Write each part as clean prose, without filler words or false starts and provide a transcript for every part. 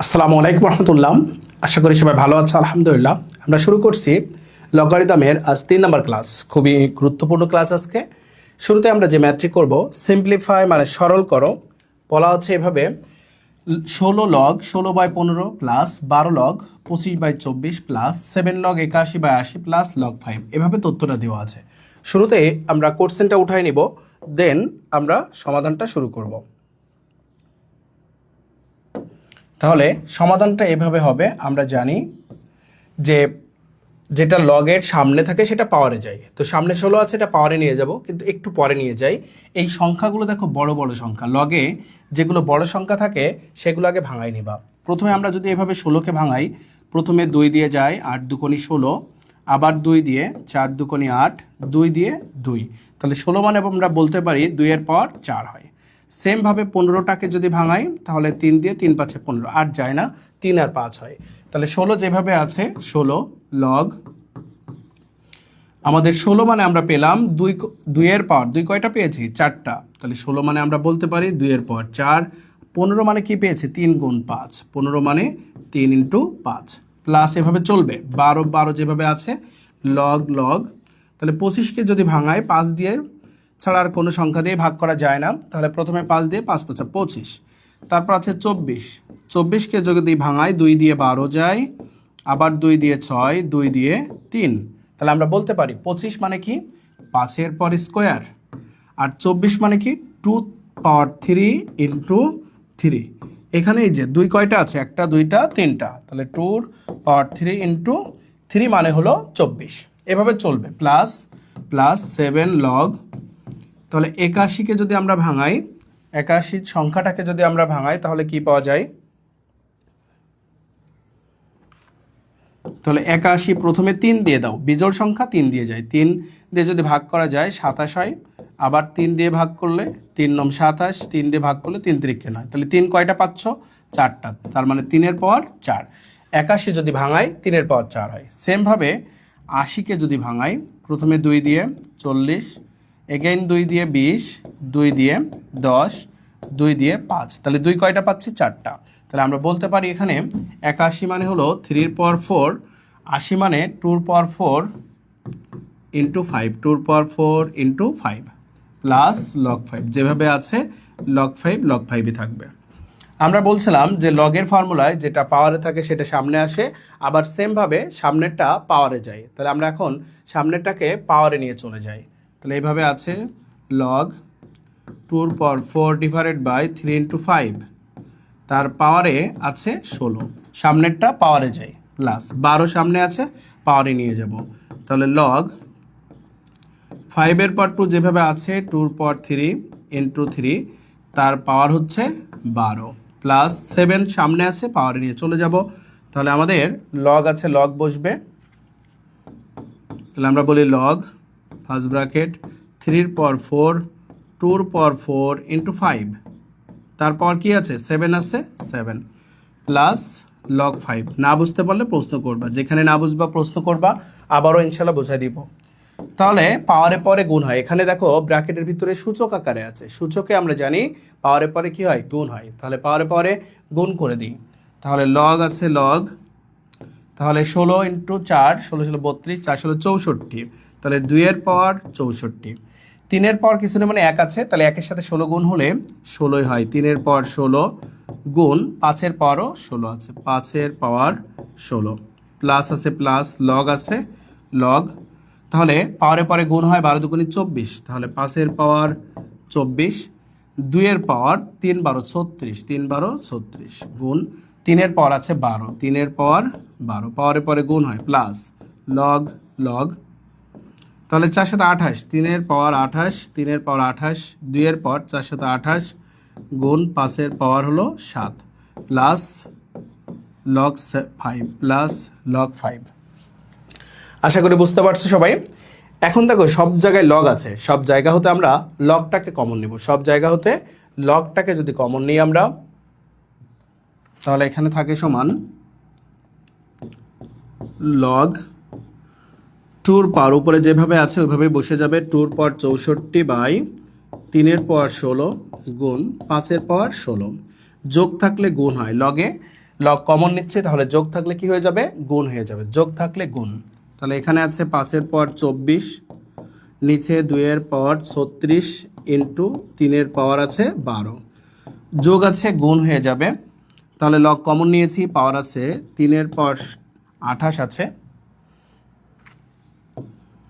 আসসালামু আলাইকুম রহমতুল্লাহ। আশা করি সবাই ভালো আছে, আলহামদুলিল্লাহ। আমরা শুরু করছি লগারিদমের আজ 3 নম্বর ক্লাস। খুবই গুরুত্বপূর্ণ ক্লাস আজকে। শুরুতে আমরা যে ম্যাথটি করব, সিম্পলিফাই মানে সরল করো। বলা হচ্ছে এভাবে 16 log 16/15 plus 12 log 25/24 plus 7 log 81/80 plus log 5, এভাবে তথ্যটা দেওয়া আছে। শুরুতে আমরা কোশ্চেনটা উঠাই নিব, দেন আমরা সমাধানটা শুরু করব। তাহলে সমাধানটা এভাবে হবে। আমরা জানি যে যেটা লগের সামনে থাকে সেটা পাওয়ারে যায়। তো সামনে 16 আছে, এটা পাওয়ারে নিয়ে যাব, কিন্তু একটু পরে নিয়ে যাই। এই সংখ্যাগুলো দেখো বড় বড় সংখ্যা, লগে যেগুলো বড় সংখ্যা থাকে সেগুলো আগে ভাঙাই নিবা। প্রথমে আমরা যদি এভাবে 16কে ভাঙাই, প্রথমে 2 দিয়ে যাই, 8 দুকোনি 16, আবার 2 দিয়ে 4 দুকোনি 8, 2 দিয়ে 2, তাহলে 16 মানে আমরা বলতে পারি 2 এর পর 4 হয়। সেমভাবে 15টাকে যদি ভাঙাই, তাহলে 3 দিয়ে 3 5 15, 8 যায় না, 3 আর 5 হয়। তাহলে 16 যেভাবে আছে 16 লগ আমাদের 16 মানে আমরা পেলাম 2 এর পাওয়ার 2 কয়টা পেয়েছি? 4টা। তাহলে 16 মানে আমরা বলতে পারি 2 এর পাওয়ার 4। 15 মানে কি পেয়েছি? 3 গুণ 5, 15 মানে 3 ইন্টু 5 প্লাস এভাবে চলবে। 12 যেভাবে আছে লগ লগ, তাহলে 25কে যদি ভাঙায় 5 দিয়ে ছাড়া আর কোনো সংখ্যা দিয়ে ভাগ করা যায় না, তাহলে প্রথমে 5 দিয়ে 5 5 25, তারপর আছে 24কে যদি ভাঙায় 2 দিয়ে 12 যায়, আবার 2 দিয়ে 6, 2 দিয়ে 3, তাহলে আমরা বলতে পারি 25 মানে কি 5 এর পর স্কোয়ার, আর 24 মানে কি 2 পাওয়ার 3 ইন্টু 3। এখানে এই যে 2 কয়টা আছে? 1টা 2টা 3টা, তাহলে 2 পাওয়ার 3 ইন্টু 3 মানে হলো 24। এভাবে চলবে। প্লাস প্লাস 7 লগ, তাহলে 81কে যদি আমরা ভাঙাই, 81 সংখ্যাটাকে যদি আমরা ভাঙাই, তাহলে কি পাওয়া যায়? তাহলে 81 প্রথমে 3 দিয়ে দাও, বিজোড় সংখ্যা 3 দিয়ে যায়, 3 দিয়ে যদি ভাগ করা যায় 27 হয়, আবার 3 দিয়ে ভাগ করলে 3 9 27, 3 দিয়ে ভাগ করলে 3 3 9, তাহলে 3 কয়টা পাচ্ছ? 4টা, তার মানে 3 এর পাওয়ার 4। 81 যদি ভাঙাই 3 এর পাওয়ার 4 হয়। সেমভাবে 80কে যদি ভাঙাই, প্রথমে 2 দিয়ে 40, এগেইন 2 দিয়ে 20, 2 দিয়ে 10, 2 দিয়ে 5, তাহলে 2 কয়টা পাচ্ছি? 4টা। তাহলে আমরা বলতে পারি এখানে 81 মানে হলো 3 এর পাওয়ার 4, 80 মানে 2 এর পাওয়ার 4 ইন্টু 5, 2 এর পাওয়ার 4 ইন্টু 5 প্লাস লগ 5, যেভাবে আছে লগ 5 লগ 5ই থাকবে। আমরা বলছিলাম যে লগের ফর্মুলায় যেটা পাওয়ারে থাকে সেটা সামনে আসে, আবার সেমভাবে সামনেরটা পাওয়ারে যায়। তাহলে আমরা এখন সামনেরটাকে পাওয়ারে নিয়ে চলে যাই। তাহলে এইভাবে আছে লগ 2 এর পাওয়ার 4 ডিভাইডেড বাই 3 ইন্টু 5, তার পাওয়ারে আছে 16, সামনেরটা পাওয়ারে যায়, প্লাস 12 সামনে আছে, পাওয়ারে নিয়ে যাব। তাহলে লগ 5 এর পাওয়ার 2 যেভাবে আছে 2 এর পাওয়ার 3 ইন্টু 3, তার পাওয়ার হচ্ছে 12, প্লাস 7 সামনে আছে, পাওয়ারে নিয়ে চলে যাব। তাহলে আমাদের লগ আছে, লগ বসবে। তাহলে আমরা বলি লগ ফার্স্ট ব্র্যাকেট 3 এর পাওয়ার 4 2 এর পাওয়ার 4 ইন্টু 5, তারপর কি আছে? 7 আছে, 7 প্লাস লগ 5। না বুঝতে পারলে প্রশ্ন করবা, যেখানে না বুঝবা প্রশ্ন করবা, আবারও ইনশাল্লাহ বোঝাই দিব। তাহলে পাওয়ারে পরে গুণ হয়। এখানে দেখো ব্র্যাকেটের ভিতরে সূচক আকারে আছে, সূচকে আমরা জানি পাওয়ারে পরে কি হয়? গুণ হয়। তাহলে পাওয়ারে পরে গুণ করে দিই। তাহলে লগ আছে লগ, তাহলে 16 ইন্টু 4, 16 16 32, 4 16 64, তাহলে 2 এর পাওয়ার 64। 3 এর পাওয়ার কিছু নেই মানে 1 আছে, তাহলে 1 এর সাথে 16 গুণ হলে 16 হয়। 3 এর পাওয়ার 16 গুণ 5 এর পাওয়ারও 16 আছে, 5 এর পাওয়ার 16 প্লাস আছে প্লাস লগ আছে লগ, তাহলে পাওয়ারে পরে গুণ হয় 12 দুগুণে 24, তাহলে 5 এর পাওয়ার 24, 2 এর পাওয়ার 3 12 36, 3 12 36 গুণ 3 এর পাওয়ার আছে 12, 3 এর পাওয়ার 12, পাওয়ারে পরে গুণ হয় প্লাস লগ লগ, তাহলে 4 7 28, 3 এর পাওয়ার 28, 3 এর পাওয়ার 28, 2 এর পাওয়ার 4 7 28 গুণ 5 এর পাওয়ার হলো 7 প্লাস লগ 5 প্লাস লগ 5। আশা করি বুঝতে পারছো সবাই। এখন দেখো সব জায়গায় লগ আছে, সব জায়গা হতে আমরা লগটাকে কমন নিব। সব জায়গা হতে লগটাকে যদি কমন নিই আমরা, তাহলে এখানে থাকে সমান লগ 2 এর পাওয়ার উপরে যেভাবে আছে ওইভাবেই বসে যাবে, 2 এর পাওয়ার 64 বাই 3 এর পাওয়ার 16 গুণ 5 এর পাওয়ার 16, যোগ থাকলে গুণ হয়। লগে লগ কমন নিচ্ছে, তাহলে যোগ থাকলে কি হয়ে যাবে? গুণ হয়ে যাবে। যোগ থাকলে গুণ। তাহলে এখানে আছে 5-এর পাওয়ার 24, নিচে 2-এর পাওয়ার 36 ইন্টু 3-এর পাওয়ার আছে 12, যোগ আছে গুণ হয়ে যাবে। তাহলে লগ কমন নিয়েছি, পাওয়ার আছে 3-এর পাওয়ার 28 আছে,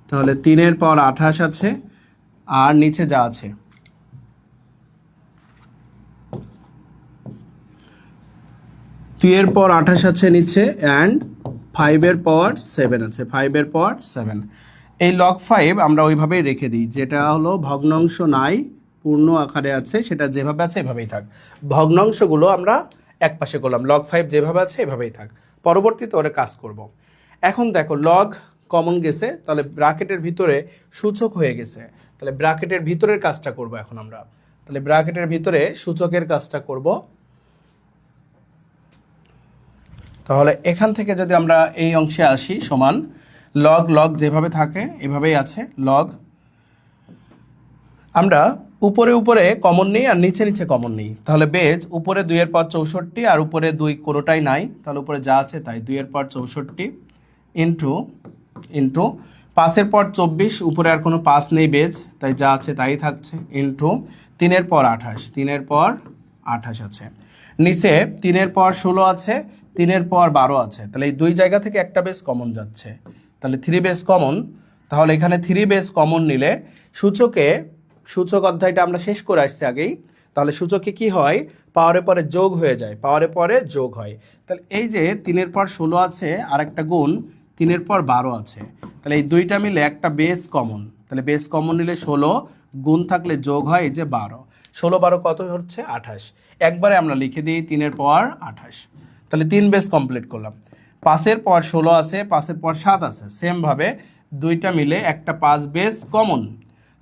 তাহলে 3-এর পাওয়ার 28 আছে, আর নিচে যা আছে 2-এর পাওয়ার 28 আছে নিচে, অ্যান্ড 5-এর পাওয়ার 7 আছে, 5-এর পাওয়ার 7। এই লগ 5 আমরা ওইভাবেই রেখে দিই, যেটা হলো ভগ্নাংশ নাই, পূর্ণ আকারে আছে, সেটা যেভাবে আছে এভাবেই থাক। ভগ্নাংশগুলো আমরা এক পাশে করলাম, লগ 5 যেভাবে আছে এভাবেই থাক, পরবর্তীতে ওরা কাজ করব। এখন দেখো লগ কমন গেছে, তাহলে ব্র্যাকেটের ভিতরে সূচক হয়ে গেছে, তাহলে ব্র্যাকেটের ভিতরের কাজটা করব এখন আমরা। তাহলে ব্র্যাকেটের ভিতরে সূচকের কাজটা করব। তাহলে এখান থেকে যদি আমরা এই অংশে আসি, সমান লগ লগ যেভাবে থাকে এভাবেই আছে লগ। আমরা উপরে উপরে কমন নিই আর নিচে নিচে কমন নিই, তাহলে বেজ উপরে 2-এর পাওয়ার 64 আর উপরে 2 কোনোটাই নাই, তাহলে উপরে যা আছে তাই 2-এর পাওয়ার 64 ইন্টু 5-এর পাওয়ার 24, উপরে আর কোনো 5 নেই বেজ, তাই যা আছে তাই থাকছে, ইন্টু 3-এর পাওয়ার 28, 3-এর পাওয়ার 28 আছে, নিচে 3-এর পাওয়ার 16 আছে, 3-এর পাওয়ার 12 আছে, তাহলে এই দুই জায়গা থেকে একটা বেস কমন যাচ্ছে, তাহলে 3 বেস কমন। তাহলে এখানে 3 বেস কমন নিলে সূচক অধ্যায়টা আমরা শেষ করে আসছি আগেই, তাহলে সূচকে কি হয়? পাওয়ারে পরে যোগ হয়ে যায়, পাওয়ারে পরে যোগ হয়। তাহলে এই যে 3-এর পাওয়ার 16 আছে আর একটা গুণ 3-এর পাওয়ার 12 আছে, তাহলে এই দুইটা মিলে একটা বেস কমন, তাহলে বেস কমন নিলে 16, গুণ থাকলে যোগ হয়, এই যে 12, 16-12 কত হচ্ছে? 28। একবারে আমরা লিখে দিই 3-এর পাওয়ার 28। তাহলে 3 বেস কমপ্লিট করলাম। 5-এর পাওয়ার 16 আছে, 5-এর পাওয়ার 7 আছে, সেমভাবে দুইটা মিলে একটা 5 বেস কমন,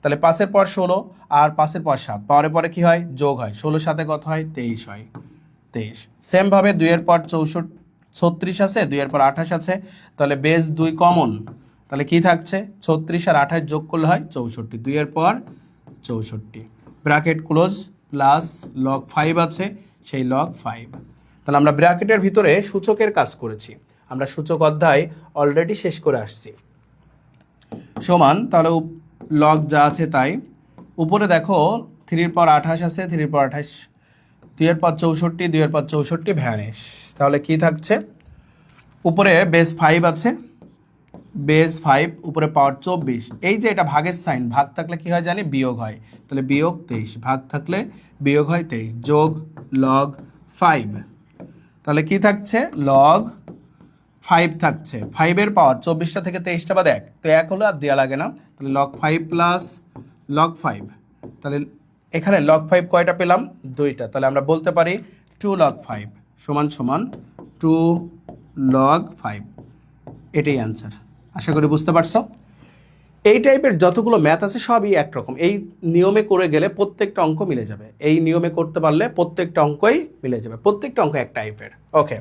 তাহলে 5-এর পাওয়ার 16 আর 5-এর পাওয়ার 7, পাওয়ারে পরে কি হয়? যোগ হয়, 16 সাথে কত হয়? 23 হয়, 23। সেমভাবে 2-এর পাওয়ার 36 আছে, 2-এর পাওয়ার 28 আছে, তাহলে বেস 2 কমন, তাহলে কি থাকছে? 36 আর 28 যোগ করলে হয় 64, 2-এর পাওয়ার 64, ব্র্যাকেট ক্লোজ, প্লাস লগ 5 আছে, সেই লগ 5। তাহলে আমরা ব্র্যাকেটের ভিতরে সূচকের কাজ করেছি, আমরা সূচক অধ্যায় অলরেডি শেষ করে আসছি। সমান, তাহলে লগ যা আছে তাই, উপরে দেখো 3-এর পাওয়ার 28 আছে, 3-এর পাওয়ার 28, 2-এর পাওয়ার 64, 2-এর পাওয়ার 64 ভ্যানিশ, তাহলে কি থাকছে? উপরে বেস 5 আছে, বেস 5, উপরে পাওয়ার 24, এই যে এটা ভাগের সাইন, ভাগ থাকলে কি হয় জানি? বিয়োগ হয়, তাহলে বিয়োগ 23, ভাগ থাকলে বিয়োগ হয় 23, যোগ লগ 5, তাহলে কি থাকছে? লগ 5 থাকছে, 5-এর পাওয়ার 24টা থেকে 23টা বাদ 1, তো 1 হলো, আর দেওয়া লাগে না, তাহলে লগ 5 প্লাস লগ 5, তাহলে এখানে লগ 5 কয়টা পেলাম? 2টা, তাহলে আমরা বলতে পারি 2 লগ 5 সমান সমান 2 লগ 5, এটাই অ্যান্সার। আশা করি বুঝতে পারছো। এই টাইপের যতগুলো ম্যাথ আছে সবই একরকম, এই নিয়মে করে গেলে প্রত্যেকটা অঙ্ক মিলে যাবে, এই নিয়মে করতে পারলে প্রত্যেকটা অঙ্কই মিলে যাবে, প্রত্যেকটা অঙ্ক এক টাইপের। ওকে।